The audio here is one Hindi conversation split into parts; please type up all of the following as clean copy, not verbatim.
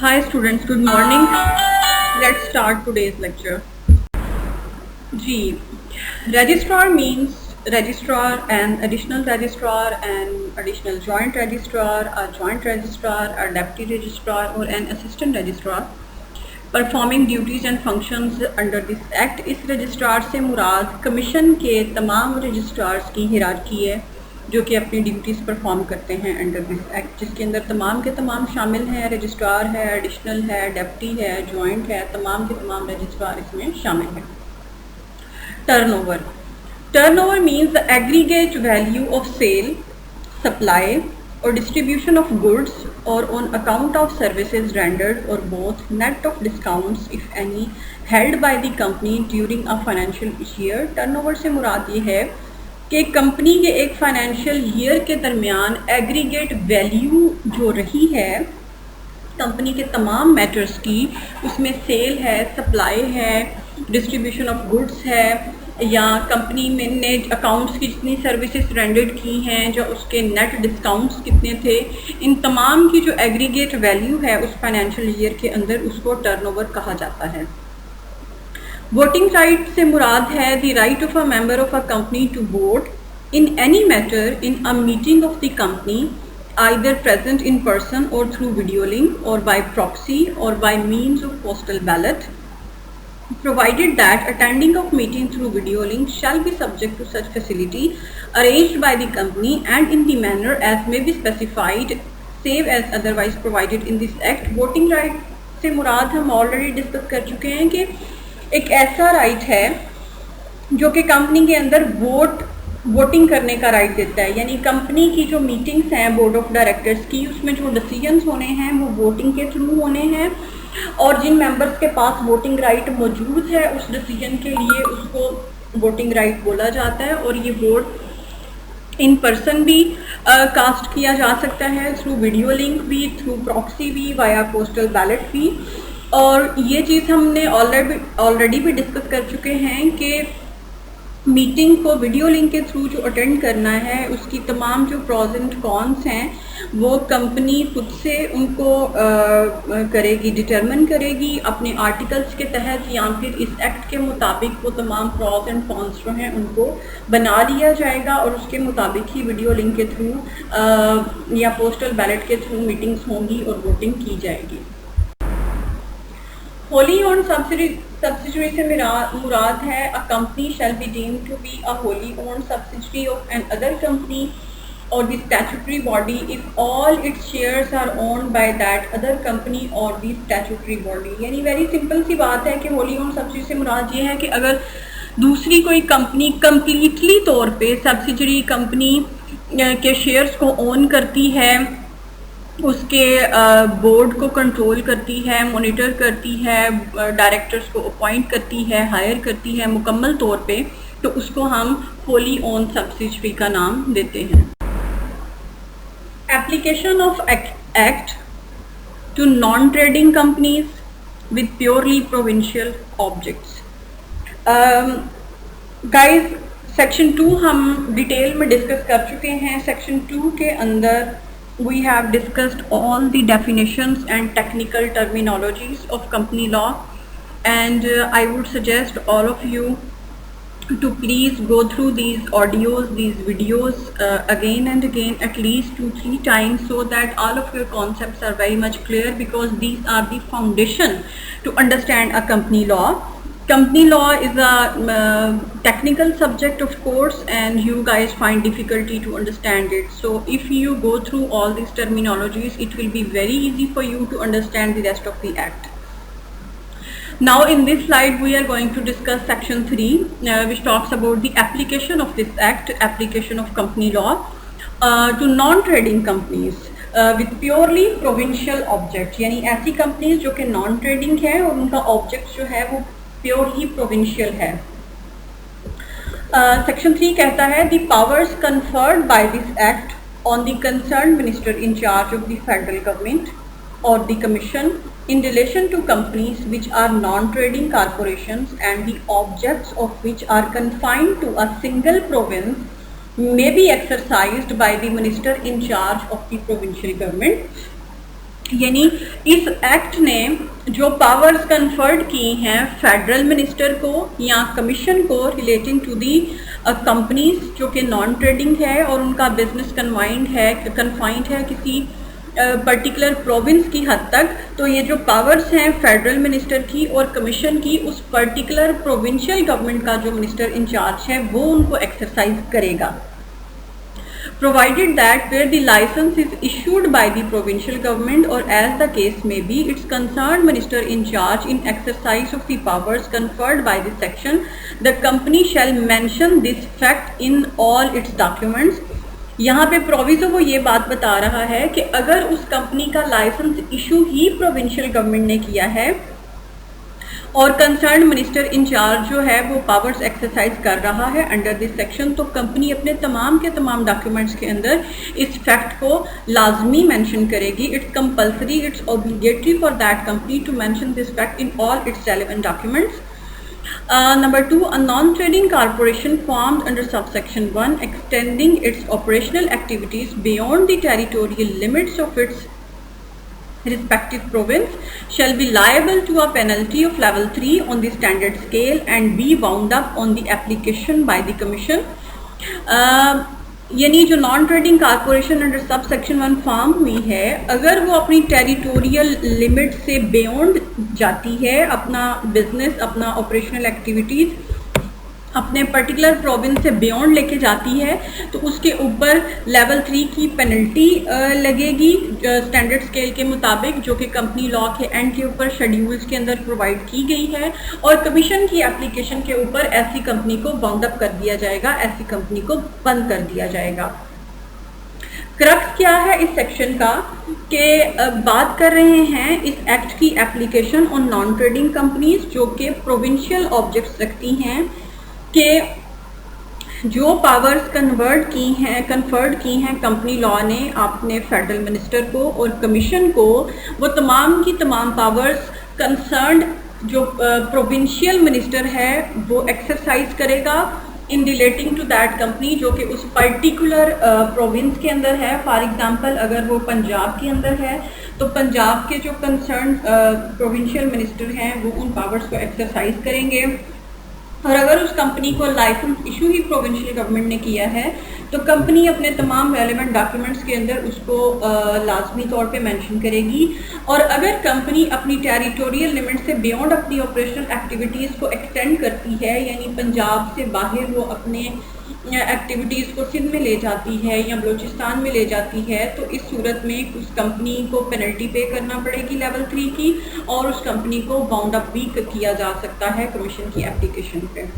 Hi students, good morning. Let's start today's lecture. G. Registrar means registrar, an additional joint registrar, a deputy registrar or an assistant registrar performing duties and functions under this act. इस रजिस्ट्रार से मुराद कमीशन के तमाम रजिस्ट्रार्स की हिरारकी है जो कि अपनी ड्यूटीज़ परफॉर्म करते हैं अंडर दिस एक्ट, जिसके अंदर तमाम के तमाम शामिल हैं। रजिस्ट्रार है, एडिशनल है, डेप्टी है, जॉइंट है, तमाम के तमाम रजिस्ट्रार इसमें शामिल हैं। Turnover means the aggregate value of sale, supply or distribution of goods or on account of services rendered or both, net of discounts if any, held by the company during a financial year। Turnover से मुराद ये है कि कंपनी के एक फाइनेंशियल ईयर के दरमियान एग्रीगेट वैल्यू जो रही है कंपनी के तमाम मैटर्स की, उसमें सेल है, सप्लाई है, डिस्ट्रीब्यूशन ऑफ गुड्स है, या कंपनी में ने अकाउंट्स की जितनी सर्विसेज रेंडर्ड की हैं, जो उसके नेट डिस्काउंट्स कितने थे, इन तमाम की जो एग्रीगेट वैल्यू है उस फाइनेंशियल ईयर के अंदर, उसको टर्नओवर कहा जाता है। वोटिंग राइट से मुराद है the right of a member of a company to vote in any matter in a meeting of the company, either present in person or through video link or by proxy or by means of postal ballot, provided that attending of meeting through video link shall be subject to such facility arranged by the company and in the manner as may be specified save as otherwise provided in this act। Voting right से मुराद हम ऑलरेडी डिस्कस कर चुके हैं कि एक ऐसा राइट है जो कि कंपनी के अंदर वोटिंग करने का राइट देता है, यानी कंपनी की जो मीटिंग्स हैं बोर्ड ऑफ डायरेक्टर्स की, उसमें जो डिसीजंस होने हैं वो वोटिंग के थ्रू होने हैं, और जिन मेंबर्स के पास वोटिंग राइट मौजूद है उस डिसीजन के लिए उसको वोटिंग राइट बोला जाता है। और ये वोट इन पर्सन भी कास्ट किया जा सकता है, थ्रू वीडियो लिंक भी, थ्रू प्रॉक्सी भी, वाया पोस्टल बैलेट भी। और ये चीज़ हमने ऑलरेडी भी डिस्कस कर चुके हैं कि मीटिंग को वीडियो लिंक के थ्रू जो अटेंड करना है उसकी तमाम जो प्रॉज एंड कॉन्स हैं वो कंपनी खुद से उनको करेगी, डिटरमिन करेगी अपने आर्टिकल्स के तहत, या फिर इस एक्ट के मुताबिक वो तमाम प्रॉज एंड कॉन्स जो हैं उनको बना लिया जाएगा और उसके मुताबिक ही वीडियो लिंक के थ्रू या पोस्टल बैलेट के थ्रू मीटिंग्स होंगी और वोटिंग की जाएगी। होली ओन्ड सब्सिडरी से मुराद है a company shall be deemed to be a wholly owned subsidiary of an other company और the statutory body if all its shares are owned by that other company और द स्टैट्यूटरी बॉडी। यानी वेरी सिंपल सी बात है कि होली ओन्ड सब्सिडरी से मुराद ये है कि अगर दूसरी कोई कंपनी कम्प्लीटली तौर पे सब्सिडरी कंपनी के शेयर्स को ओन करती है, उसके बोर्ड को कंट्रोल करती है, मॉनिटर करती है, डायरेक्टर्स को अपॉइंट करती है, हायर करती है मुकम्मल तौर पे, तो उसको हम होली ओन सब्सिडरी का नाम देते हैं। Application of act to non trading companies with purely provincial objects. Guys, section 2 हम डिटेल में डिस्कस कर चुके हैं। सेक्शन 2 के अंदर we have discussed all the definitions and technical terminologies of company law, and I would suggest all of you to please go through these audios, these videos again and again, at least 2-3 times, so that all of your concepts are very much clear, because these are the foundation to understand a company law. Company law is a technical subject, of course, and you guys find difficulty to understand it. So if you go through all these terminologies, it will be very easy for you to understand the rest of the act. Now in this slide we are going to discuss section 3, which talks about the application of this act, application of company law to non-trading companies with purely provincial objects। यानी ऐसी कंपनीज जो कि नॉन ट्रेडिंग है और उनका ऑब्जेक्ट जो है वो प्योरली प्रोविंशियल है। सेक्शन 3 कहता है the powers conferred by this act on the concern minister in charge of the federal government और the commission in relation to companies which are non-trading corporations and the objects of which are confined to a single province may be exercised by the minister in charge of the provincial government। यानी इस एक्ट ने जो पावर्स कन्फर्ड की हैं फेडरल मिनिस्टर को या कमीशन को रिलेटिंग टू दी कंपनीज जो कि नॉन ट्रेडिंग है और उनका बिजनेस कन्फाइंड है किसी पर्टिकुलर प्रोविंस की हद तक, तो ये जो पावर्स हैं फेडरल मिनिस्टर की और कमीशन की, उस पर्टिकुलर प्रोविंशियल गवर्नमेंट का जो मिनिस्टर इंचार्ज है वो उनको एक्सरसाइज करेगा। Provided that where the license is issued by the provincial government or as the case may be, its concerned minister in charge in exercise of the powers conferred by this section, the company shall mention this fact in all its documents। यहाँ पे प्रोविजो वो ये बात बता रहा है कि अगर उस कंपनी का लाइसेंस इशू ही प्रोविंशियल गवर्नमेंट ने किया है और कंसर्न मिनिस्टर इंचार्ज जो है वो पावर्स एक्सरसाइज कर रहा है अंडर दिस सेक्शन, तो कंपनी अपने तमाम के तमाम डॉक्यूमेंट्स के अंदर इस फैक्ट को लाजमी मेंशन करेगी। It's compulsory, it's obligatory for that company to mention this fact in all its relevant documents. Number 2, a non-trading corporation formed under subsection 1 extending its operational activities beyond the territorial limits of its respective province shall be liable to a penalty of level 3 on the standard scale and be wound up on the application by the commission। यानी जो non trading corporation under sub section 1 form हुई है, अगर वो अपनी टेरिटोरियल लिमिट से बियॉन्ड जाती है, अपना बिजनेस, अपना ऑपरेशनल एक्टिविटीज़ अपने पर्टिकुलर प्रोविंस से बियॉन्ड लेके जाती है, तो उसके ऊपर लेवल 3 की पेनल्टी लगेगी स्टैंडर्ड स्केल के मुताबिक, जो कि कंपनी लॉ के एंड के ऊपर शेड्यूल्स के अंदर प्रोवाइड की गई है, और कमीशन की एप्लीकेशन के ऊपर ऐसी कंपनी को बाउंड अप कर दिया जाएगा, ऐसी कंपनी को बंद कर दिया जाएगा। क्रक्स क्या है इस सेक्शन का कि बात कर रहे हैं इस एक्ट की application on non trading companies जो कि प्रोविंशियल ऑब्जेक्ट्स रखती हैं, कि जो पावर्स कन्फर्ड की हैं कंपनी लॉ ने अपने फेडरल मिनिस्टर को और कमीशन को, वो तमाम की तमाम पावर्स कंसर्न्ड जो प्रोविंशियल मिनिस्टर है वो एक्सरसाइज करेगा इन रिलेटिंग टू दैट कंपनी जो कि उस पर्टिकुलर प्रोविंस के अंदर है। फॉर एग्जांपल अगर वो पंजाब के अंदर है तो पंजाब के जो कंसर्न प्रोविंशियल मिनिस्टर हैं वो उन पावर्स को एक्सरसाइज करेंगे, और अगर उस कंपनी को लाइसेंस इशू ही प्रोविंशियल गवर्नमेंट ने किया है तो कंपनी अपने तमाम रेलेवेंट डॉक्यूमेंट्स के अंदर उसको लाजमी तौर पे मेंशन करेगी। और अगर कंपनी अपनी टेरिटोरियल लिमिट से बियॉन्ड अपनी ऑपरेशनल एक्टिविटीज़ को एक्सटेंड करती है, यानी पंजाब से बाहर वो अपने एक्टिविटीज़ को सिंध में ले जाती है या बलूचिस्तान में ले जाती है, तो इस सूरत में उस कंपनी को पेनल्टी पे करना पड़ेगी लेवल 3 की, और उस कंपनी को बाउंड अप भी किया जा सकता है कमीशन की एप्लीकेशन पे।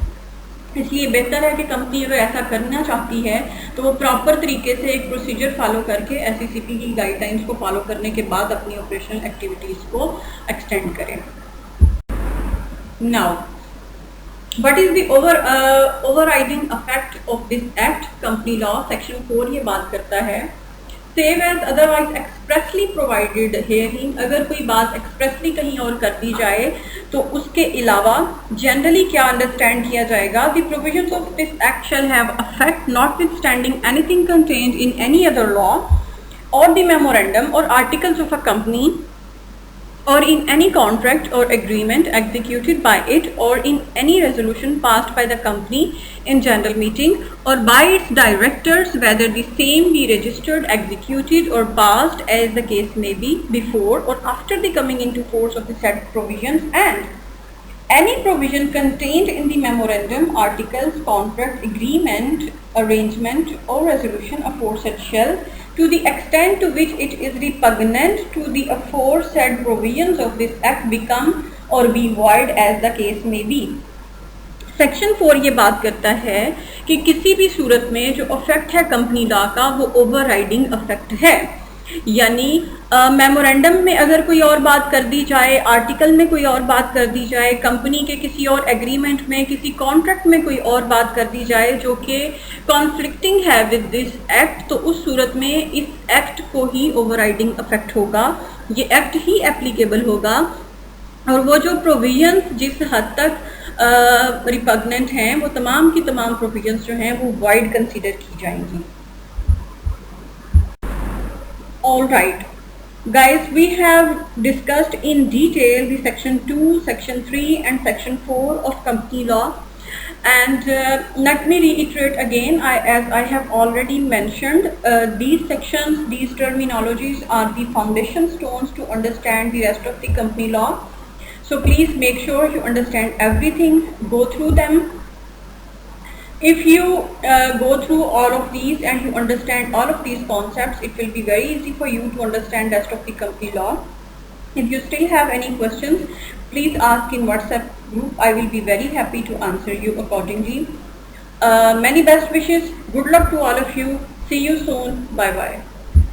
इसलिए बेहतर है कि कंपनी अगर ऐसा करना चाहती है तो वो प्रॉपर तरीके से एक प्रोसीजर फॉलो करके SECP की गाइडलाइंस को फॉलो करने के बाद अपनी ऑपरेशनल एक्टिविटीज़ को एक्सटेंड करें। Now What is the overriding effect of this act? Company law section 4 ये बात करता है, save as otherwise expressly provided herein, अगर कोई बात expressly कहीं और कर दी जाए तो उसके अलावा generally क्या understand किया जाएगा, the provisions of this act shall have effect notwithstanding anything contained in any other law or the memorandum or articles of a company or in any contract or agreement executed by it or in any resolution passed by the company in general meeting or by its directors, whether the same be registered, executed or passed as the case may be before or after the coming into force of the said provisions, and any provision contained in the memorandum, articles, contract, agreement, arrangement or resolution aforesaid shall, to the extent to which it is repugnant to the aforesaid provisions of this act, become or be void as the case may be। Section 4 ये बात करता है कि किसी भी सूरत में जो अफेक्ट है कंपनी लॉ का वो ओवरराइडिंग अफेक्ट है, यानी मेमोरेंडम में अगर कोई और बात कर दी जाए, आर्टिकल में कोई और बात कर दी जाए, कंपनी के किसी और एग्रीमेंट में, किसी कॉन्ट्रैक्ट में कोई और बात कर दी जाए जो कि कॉन्फ्लिक्टिंग है विद दिस एक्ट, तो उस सूरत में इस एक्ट को ही ओवरराइडिंग अफेक्ट होगा, ये एक्ट ही एप्लीकेबल होगा, और वो जो प्रोविजंस जिस हद तक रिपग्नेंट हैं वो तमाम की तमाम प्रोविजंस जो हैं वो वाइड कंसीडर की जाएंगी। All right, Guys, we have discussed in detail the section 2, section 3 and section 4 of company law. And let me reiterate again, as I have already mentioned, these sections, these terminologies are the foundation stones to understand the rest of the company law. So please make sure you understand everything, go through them. If you go through all of these and you understand all of these concepts, it will be very easy for you to understand rest of the company law. If you still have any questions, please ask in WhatsApp group. I will be very happy to answer you accordingly. Many best wishes. Good luck to all of you. See you soon. Bye bye.